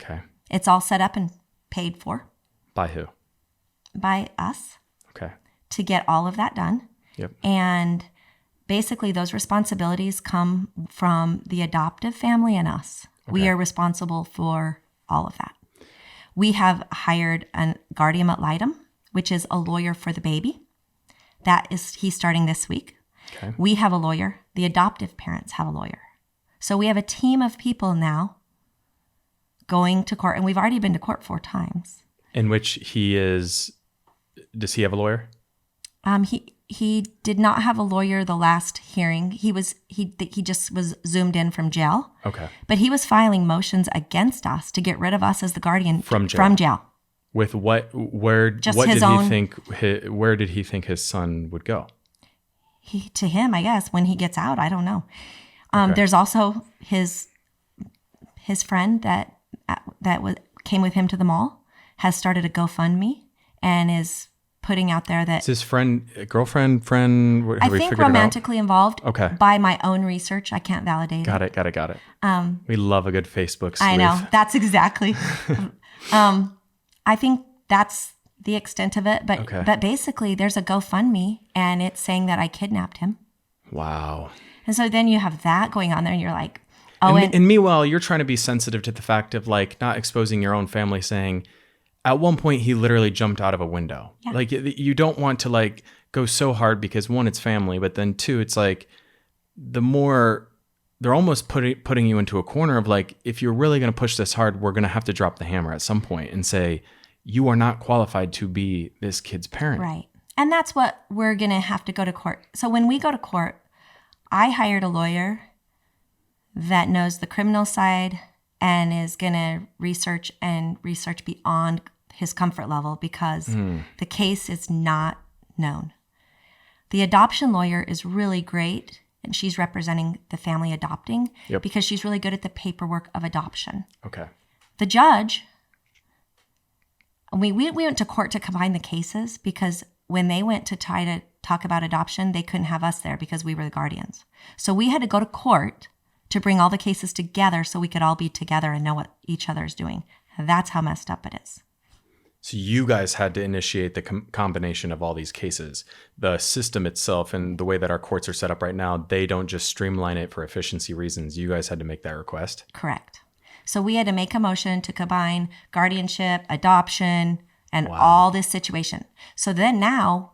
Okay. It's all set up and paid for. By who? By us. Okay. To get all of that done. Yep. And basically those responsibilities come from the adoptive family and us. Okay. We are responsible for all of that. We have hired a guardian ad litem, which is a lawyer for the baby. He's starting this week. Okay. We have a lawyer. The adoptive parents have a lawyer. So we have a team of people now going to court, and we've already been to court 4 times. In which does he have a lawyer? He did not have a lawyer the last hearing. He just was zoomed in from jail. Okay. But he was filing motions against us to get rid of us as the guardian from jail. With what? Where? Just what his did own, he think? Where did he think his son would go? To him, I guess, when he gets out, I don't know. Okay. There's also his friend that came with him to the mall has started a GoFundMe and is putting out there that... Is his friend, girlfriend, friend? I think romantically involved. Okay. By my own research. I can't validate it. Got it. We love a good Facebook sleuth. I know. That's exactly. I think that's the extent of it. But basically, there's a GoFundMe, and it's saying that I kidnapped him. Wow. And so then you have that going on there, and you're like... And meanwhile, you're trying to be sensitive to the fact of, like, not exposing your own family, saying... At one point, he literally jumped out of a window. Yeah. Like, you don't want to, like, go so hard because, 1, it's family, but then 2, it's like the more they're almost putting you into a corner of, like, if you're really going to push this hard, we're going to have to drop the hammer at some point and say, you are not qualified to be this kid's parent. Right. And that's what we're going to have to go to court. So when we go to court, I hired a lawyer that knows the criminal side and is going to research beyond his comfort level because the case is not known. The adoption lawyer is really great, and she's representing the family adopting because she's really good at the paperwork of adoption. Okay. The judge, we went to court to combine the cases because when they went to try to talk about adoption, they couldn't have us there because we were the guardians. So we had to go to court to bring all the cases together so we could all be together and know what each other is doing. That's how messed up it is. So you guys had to initiate the combination of all these cases. The system itself and the way that our courts are set up right now, they don't just streamline it for efficiency reasons. You guys had to make that request? Correct. So we had to make a motion to combine guardianship, adoption, and all this situation. So then now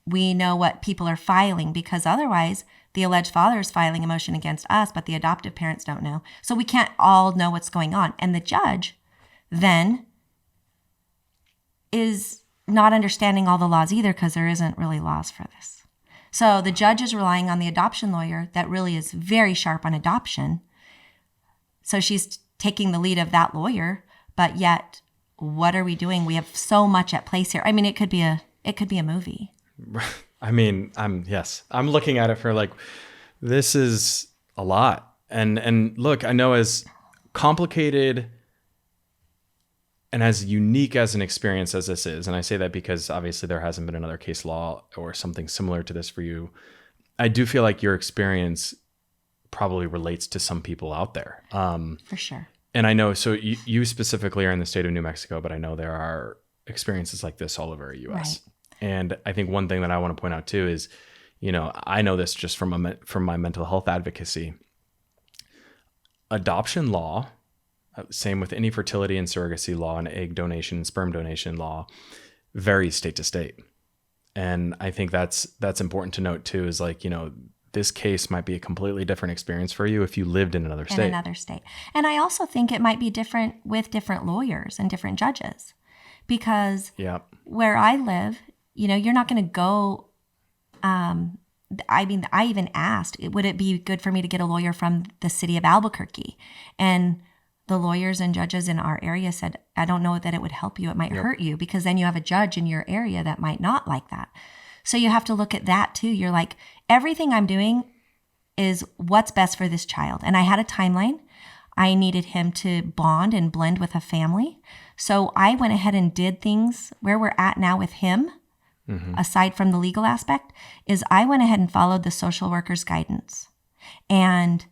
we know what people are filing because otherwise the alleged father is filing a motion against us, but the adoptive parents don't know. So we can't all know what's going on. And the judge then is not understanding all the laws either because there isn't really laws for this. So the judge is relying on the adoption lawyer that really is very sharp on adoption. So she's taking the lead of that lawyer, but yet what are we doing? We have so much at place here. I mean, it could be a movie. I mean, I'm looking at it for like, this is a lot. And look, I know as complicated and as unique as an experience as this is, and I say that because obviously there hasn't been another case law or something similar to this for you, I do feel like your experience probably relates to some people out there. For sure. And I know, so you specifically are in the state of New Mexico, but I know there are experiences like this all over the U.S. Right. And I think one thing that I want to point out too is, I know this just from my mental health advocacy. Adoption law, same with any fertility and surrogacy law and egg donation, sperm donation law, varies state to state. And I think that's important to note too, is like, this case might be a completely different experience for you if you lived in another state. And I also think it might be different with different lawyers and different judges, because where I live, you're not going to go. I even asked, would it be good for me to get a lawyer from the city of Albuquerque? And the lawyers and judges in our area said, I don't know that it would help you. It might hurt you, because then you have a judge in your area that might not like that. So you have to look at that too. You're like, everything I'm doing is what's best for this child. And I had a timeline. I needed him to bond and blend with a family. So I went ahead and did things where we're at now with him. Aside from the legal aspect, is I went ahead and followed the social worker's guidance and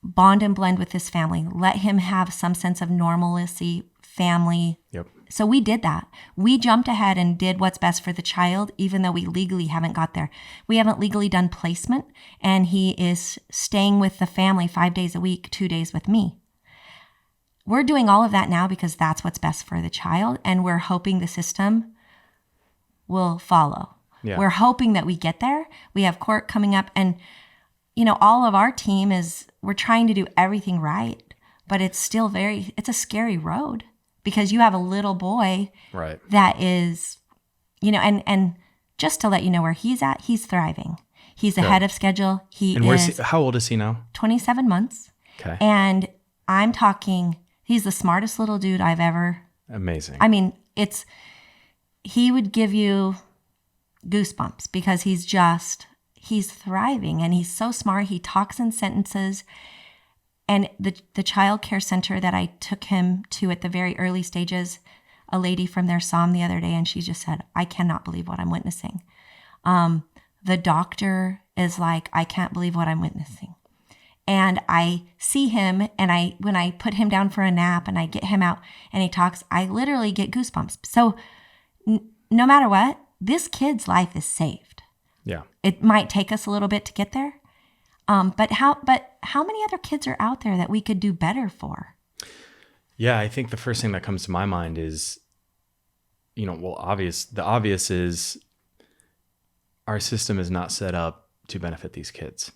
bond and blend with his family. Let him have some sense of normalcy, family. So we did that. We jumped ahead and did what's best for the child, even though we legally haven't got there. We haven't legally done placement, and he is staying with the family 5 days a week, 2 days with me. We're doing all of that now because that's what's best for the child, and we're hoping the system will follow. We're hoping that we get there. We have court coming up, and all of our team we're trying to do everything right, but it's still it's a scary road, because you have a little boy that is, and just to let you know where he's at, he's thriving. He's ahead of schedule. How old is he now? 27 months. Okay. And I'm talking, he's the smartest little dude I've ever. Amazing. I mean, he would give you goosebumps, because he's thriving, and he's so smart. He talks in sentences. And the child care center that I took him to at the very early stages, a lady from there saw him the other day, and she just said, I cannot believe what I'm witnessing. The doctor is like, I can't believe what I'm witnessing. And I see him, and when I put him down for a nap and I get him out and he talks, I literally get goosebumps. So no matter what, this kid's life is saved. Yeah. It might take us a little bit to get there. But how many other kids are out there that we could do better for? Yeah, I think the first thing that comes to my mind is, the obvious is our system is not set up to benefit these kids.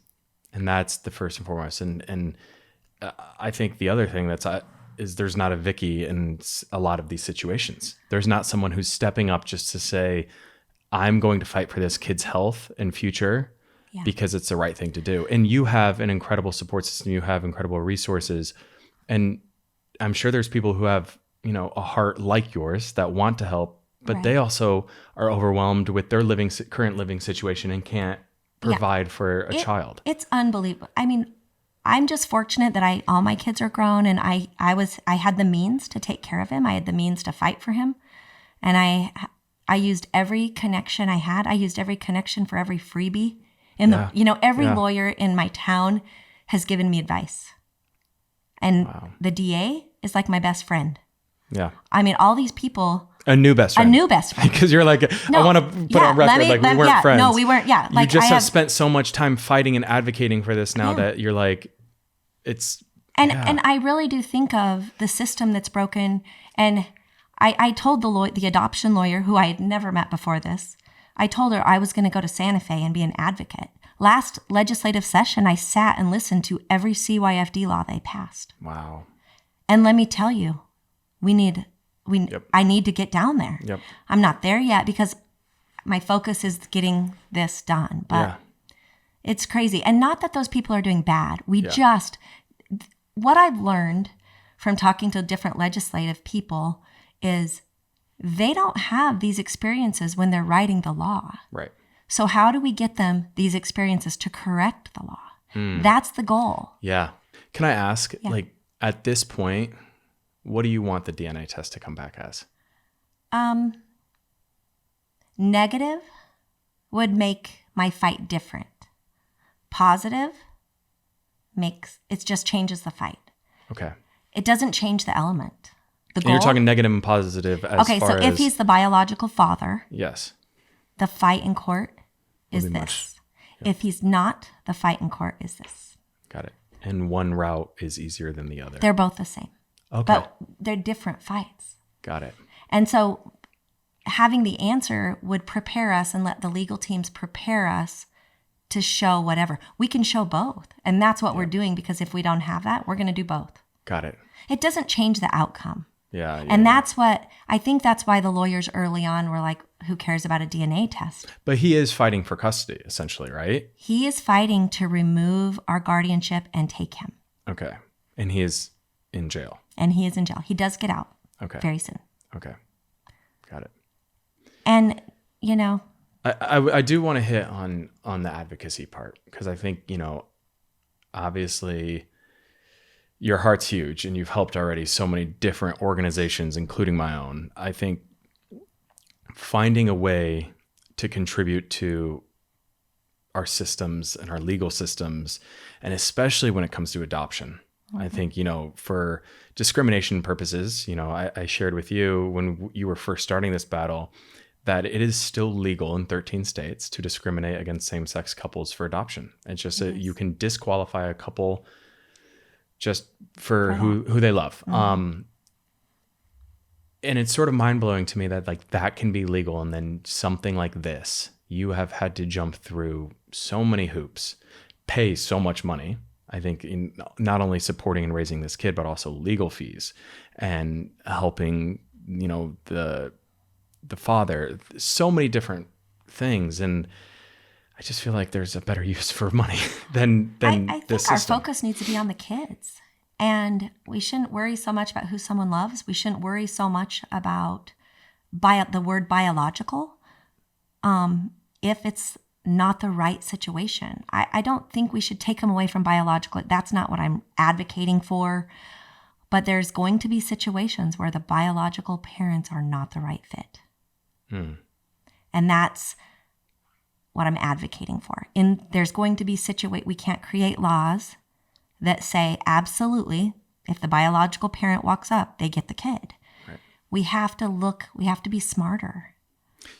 And that's the first and foremost. And I think the other thing is there's not a Vickie in a lot of these situations. There's not someone who's stepping up just to say, I'm going to fight for this kid's health and future because it's the right thing to do. And you have an incredible support system. You have incredible resources. And I'm sure there's people who have, a heart like yours that want to help, but they also are overwhelmed with their current living situation and can't provide for a child. It's unbelievable. I mean, I'm just fortunate that all my kids are grown, and I had the means to take care of him. I had the means to fight for him. And I used every connection I had. I used every connection for every freebie. Every lawyer in my town has given me advice. And the DA is like my best friend. Yeah. I mean, all these people. A new best friend. Because you're like, I want to put on record, we weren't friends. No, we weren't. Yeah. You just have spent so much time fighting and advocating for this now that you're like, it's. And I really do think of the system that's broken. And I told the adoption lawyer, who I had never met before this, I told her I was going to go to Santa Fe and be an advocate. Last legislative session, I sat and listened to every CYFD law they passed. Wow. And let me tell you, I need to get down there. Yep. I'm not there yet because my focus is getting this done. But it's crazy. And not that those people are doing bad. What I've learned from talking to different legislative people is they don't have these experiences when they're writing the law. Right. So how do we get them these experiences to correct the law? That's the goal. Yeah. Can I ask, Yeah. like, at this point, what do you want the DNA test to come back as? Negative would make my fight different. Positive it just changes the fight. Okay. It doesn't change the element. The And goal. you're talking negative and positive as Okay, far so as... if he's the biological father, Yes. the fight in court is be this. much- If he's not, the fight in court is this. Got it. And one route is easier than the other. They're both the same, Okay. but they're different fights. Got it. And so having the answer would prepare us and let the legal teams prepare us to show whatever. We can show both. And that's what we're doing, because if we don't have that, we're going to do both. Got it. It doesn't change the outcome. Yeah. And that's why the lawyers early on were like, who cares about a DNA test? But he is fighting for custody, essentially, right? He is fighting to remove our guardianship and take him. Okay. And he is in jail. And he is in jail. He does get out Okay. very soon. Okay. Got it. And, I do want to hit on the advocacy part, because I think, obviously your heart's huge and you've helped already so many different organizations, including my own. I think finding a way to contribute to our systems and our legal systems, and especially when it comes to adoption. I think, for discrimination purposes, I shared with you when you were first starting this battle that it is still legal in 13 states to discriminate against same-sex couples for adoption. It's just you can disqualify a couple just for who they love. And it's sort of mind-blowing to me that that can be legal, and then something like this, you have had to jump through so many hoops, pay so much money, I think, in not only supporting and raising this kid, but also legal fees and helping, the father, so many different things. And I just feel like there's a better use for money than I think this our system. focus needs to be on the kids. And we shouldn't worry so much about who someone loves. We shouldn't worry so much about the word biological if it's not the right situation. I don't think we should take them away from biological. That's not what I'm advocating for. But there's going to be situations where the biological parents are not the right fit. And that's what I'm advocating for. There's going to be we can't create laws that say absolutely, if the biological parent walks up, they get the kid. Right. We have to be smarter.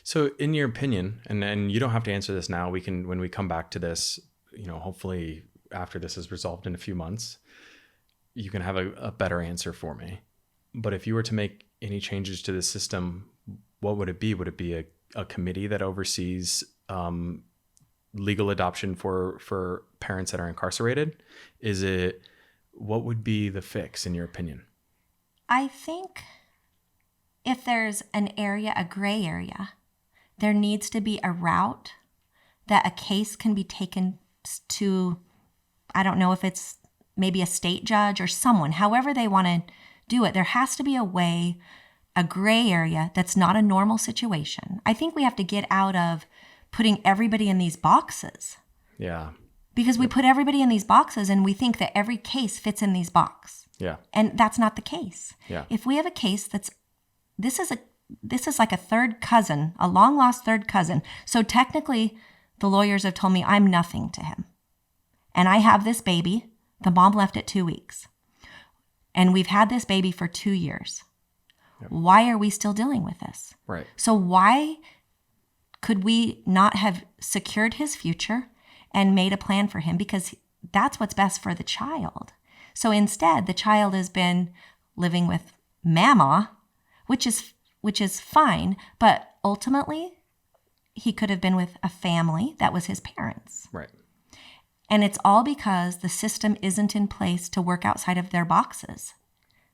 So in your opinion, and you don't have to answer this now, we can, when we come back to this, hopefully after this is resolved in a few months, you can have a better answer for me. But if you were to make any changes to the system, what would it be? Would it be a committee that oversees legal adoption for parents that are incarcerated? What would be the fix in your opinion? I think if there's a gray area, there needs to be a route that a case can be taken to, I don't know if it's maybe a state judge or someone, however they want to do it. There has to be a gray area that's not a normal situation. I think we have to get out of putting everybody in these boxes. Yeah. Because we put everybody in these boxes and we think that every case fits in these boxes. Yeah. And that's not the case. Yeah. If we have a case this is like a third cousin, a long lost third cousin. So technically the lawyers have told me I'm nothing to him. And I have this baby. The mom left at 2 weeks. And we've had this baby for 2 years. Yep. Why are we still dealing with this? Right. So why could we not have secured his future and made a plan for him? Because that's what's best for the child. So instead, the child has been living with mama, which is fine, but ultimately he could have been with a family that was his parents. Right. And it's all because the system isn't in place to work outside of their boxes.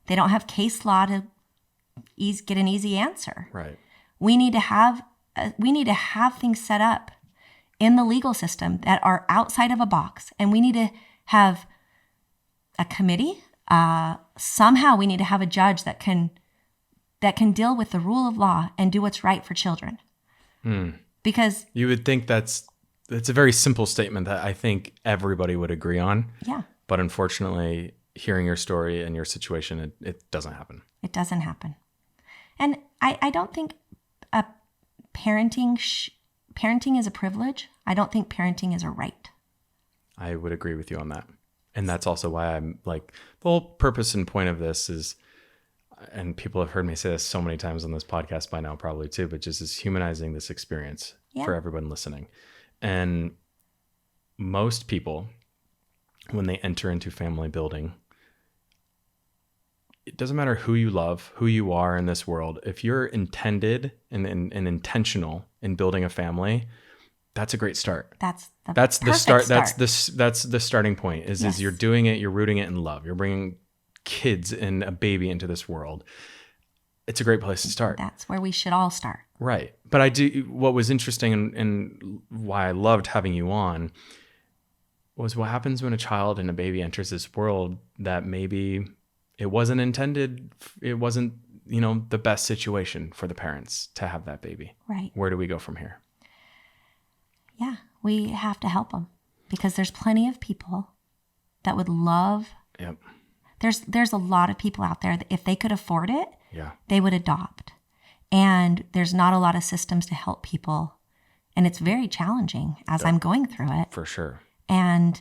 They don't have case law to get an easy answer. Right. We need to have things set up in the legal system that are outside of a box, and we need to have a committee. Somehow, we need to have a judge that can deal with the rule of law and do what's right for children. Because you would think that's it's a very simple statement that I think everybody would agree on. Yeah. But unfortunately, hearing your story and your situation, it doesn't happen. It doesn't happen. And I don't think parenting is a privilege. I don't think parenting is a right. I would agree with you on that. And that's also why I'm like, the whole purpose and point of this is, and people have heard me say this so many times on this podcast by now, probably too, but just is humanizing this experience for everyone listening. And most people, when they enter into family building, it doesn't matter who you love, who you are in this world. If you're intended and intentional in building a family, that's a great start. That's the start. That's the starting point is you're doing it, you're rooting it in love. You're bringing kids and a baby into this world. It's a great place to start. That's where we should all start. Right. But what was interesting and why I loved having you on was what happens when a child and a baby enters this world that maybe it wasn't intended. It wasn't, the best situation for the parents to have that baby. Right. Where do we go from here? Yeah, we have to help them because there's plenty of people that would love. Yep. There's a lot of people out there that if they could afford it, they would adopt. And there's not a lot of systems to help people. And it's very challenging as I'm going through it. For sure. And,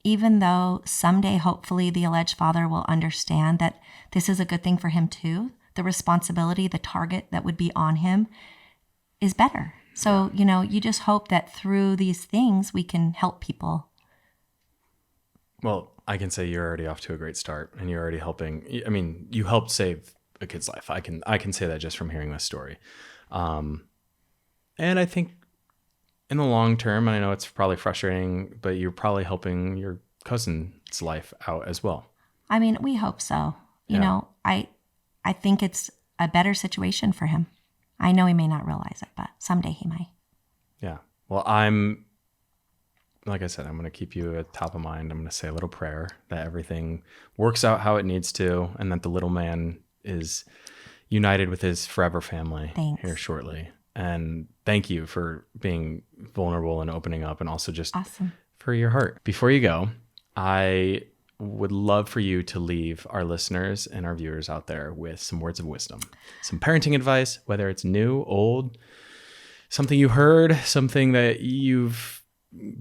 even though someday, hopefully, the alleged father will understand that this is a good thing for him too, the responsibility, the target that would be on him is better. So, you just hope that through these things, we can help people. Well, I can say you're already off to a great start and you're already helping. I mean, you helped save a kid's life. I can say that just from hearing this story. And I think in the long term, and I know it's probably frustrating, but you're probably helping your cousin's life out as well. I mean, we hope so. You know, I think it's a better situation for him. I know he may not realize it, but someday he might. Yeah. Well, like I said, I'm going to keep you at top of mind. I'm going to say a little prayer that everything works out how it needs to, and that the little man is united with his forever family here shortly. And thank you for being vulnerable and opening up, and also just for your heart. Before you go, I would love for you to leave our listeners and our viewers out there with some words of wisdom, some parenting advice, whether it's new, old, something you heard, something that you've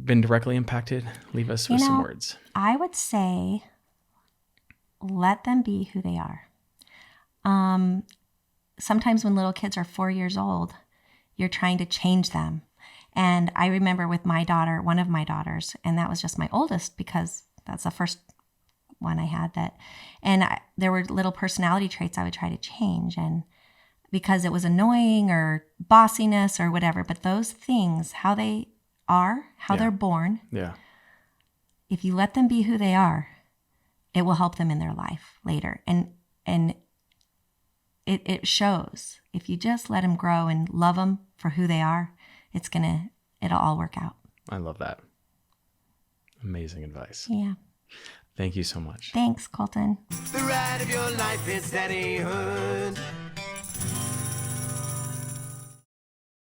been directly impacted. Leave us with some words. I would say, let them be who they are. Sometimes when little kids are 4 years old, you're trying to change them. And I remember with my daughter, one of my daughters, and that was just my oldest because that's the first one I had there were little personality traits I would try to change, and because it was annoying or bossiness or whatever, but those things, how they are, how they're born, if you let them be who they are, it will help them in their life later. And it shows. If you just let them grow and love them for who they are, it'll all work out. I love that. Amazing advice. Yeah. Thank you so much. Thanks, Colton. The ride of your life is daddyhood.